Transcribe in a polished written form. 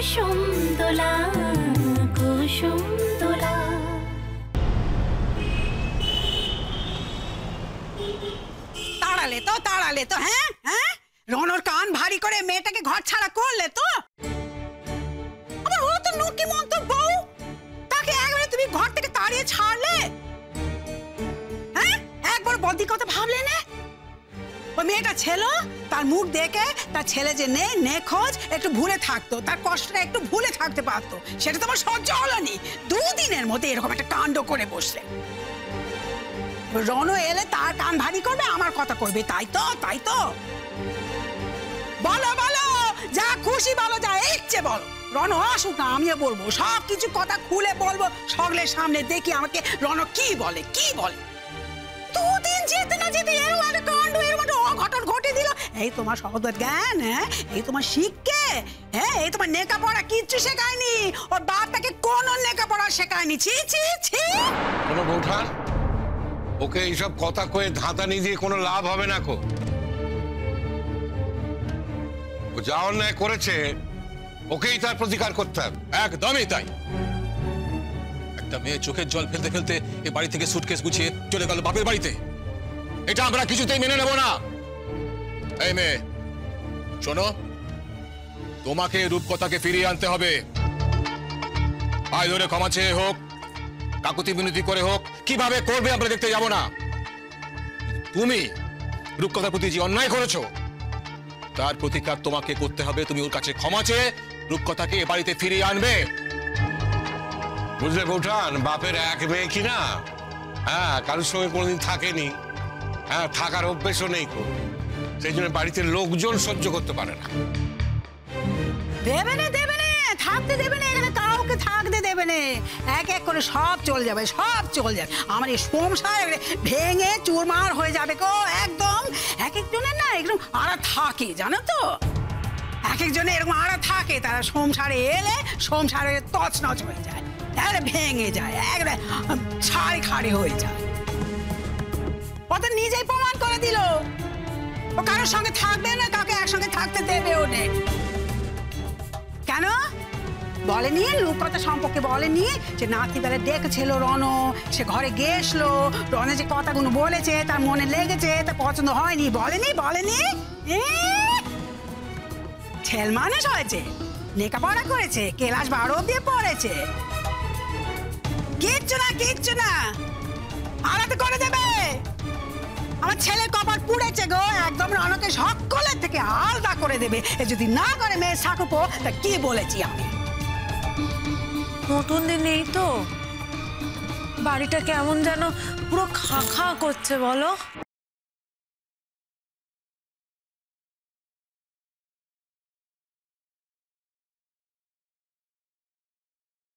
কুসুম দোলা কুসুম দোলা। তাড়ালে তো হ্যাঁ হ্যাঁ, রনর কান ভারী করে মেয়েটাকে ঘর ছাড়া করলে তো। আবার ও তো নুকি মন্ত বউ, তাকে একবারে তুমি ঘর থেকে তাড়িয়ে ছাড়লে। হ্যাঁ, একবার বদি কথা ভাবলে না? ওই মেয়েটা ছিল, তার মুখ দেখে তার ছেলে যে নেই নেখোঁজ একটু ভুলে থাকতো, তার কষ্টটা একটু ভুলে থাকতে পারতো। সেটা তোমার সহ্য হলোনি, দুদিনের মধ্যে এরকম একটা কাণ্ড করে বসলে। রণ এলে তার কান ভারী করবে, আমার কথা করবে, তাই তো? তাই তো বলো বলো, যা খুশি বলো, যা ইচ্ছে বলো। রণ আসুক না, আমিও বলবো, সব কিছু কথা খুলে বলবো সকলের সামনে। দেখি আমাকে রণ কি বলে, কি বলে। দুদিন যেতে না যেতে এরকম একটা কাণ্ড, এরকম একটা অঘটন ঘটে দিল। এই তোমার শব্দ জ্ঞান, হ্যাঁ এই তোমার শিক্ষে, হ্যাঁ এই তোমার লেখাপড়া কিচ্ছু শেখায়নি। ওর বাপ তাকে কোন লেখাপড়া শেখায়নি। ছি ছি ছি। কোনো বৌঠান, ওকে এইসব কথা কয়ে ধাঁধানি দিয়ে কোনো লাভ হবে না কো। ও যা অন্যায় করেছে ওকেই তার প্রতিকার করতে হবে। একদমই তাই। একটা মেয়ে চোখের জল ফেলতে ফেলতে এ বাড়ি থেকে সুটকেস গুছিয়ে চলে গেল বাপের বাড়িতে, এটা আমরা কিছুতেই মেনে নেব না। এই মেয়ে শোনো, তোমাকে রূপকথাকে ফিরিয়ে আনতে হবে। পায়ে ধরে ক্ষমা চেয়ে হোক, কাকুতি মিনতি করে হোক, কিভাবে করবে আমরা দেখতে যাব না। তুমি রূপকথার প্রতি যে অন্যায় করেছো তার প্রতিকার তোমাকে করতে হবে। তুমি ওর কাছে ক্ষমা চেয়ে রূপকথাকে এ বাড়িতে ফিরিয়ে আনবে। বুঝলে বৌঠান, বাপের এক মেয়ে কি না, হ্যাঁ কারোর সঙ্গে কোনোদিন থাকেনি, হ্যাঁ থাকার অভ্যেসও নেই কো, সেই জন্য বাড়িতে লোকজন সহ্য করতে পারে না। দেবে না, দেবে না, থাকতে দেবে না, এখানে কাউকে থাকতে দেবে না। এক এক করে সব চলে যাবে, সব চলে যাবে। আমার এই সংসার ভেঙে চুরমার হয়ে যাবে গো একদম। এক একজনের না একদম আড়া থাকে, জানো তো, এক একজনের এরকম আড়া থাকে। তারা সংসারে এলে সংসারে তছনছ হয়ে যায়, তাহলে ভেঙে যায়, একবারে ছাড়ি খাড়ি হয়ে যায়। ও তো নিজেই প্রমাণ করে দিল, ও কারোর সঙ্গে থাকবে না, কাউকে একসঙ্গে থাকতে দেবেও না। কেন বলেনি? রূপকথা সম্পর্কে বলেনি যে নাতিবেলা ডেকেছিল রণ, সে ঘরে গেছলো, রণে যে কথাগুলো বলেছে তার মনে লেগেছে, তার পছন্দ হয়নি, বলেনি? বলেনি? ছেল মানুষ হয়েছে, লেখাপড়া করেছে, ক্লাস 12 অব্দি পড়েছে, কিচ্ছু না কিচ্ছু না, আলাদা করে দেবে। আমার ছেলের কপাল পুড়েছে গো একদম, রণকে সকলের থেকে আলাদা করে দেবে। যদি না করে মেয়ে সাকুপো, তা কি বলেছি আমি? নতুন দিন নেই তো, বাড়িটা কেমন যেন পুরো খা খা করছে বলো।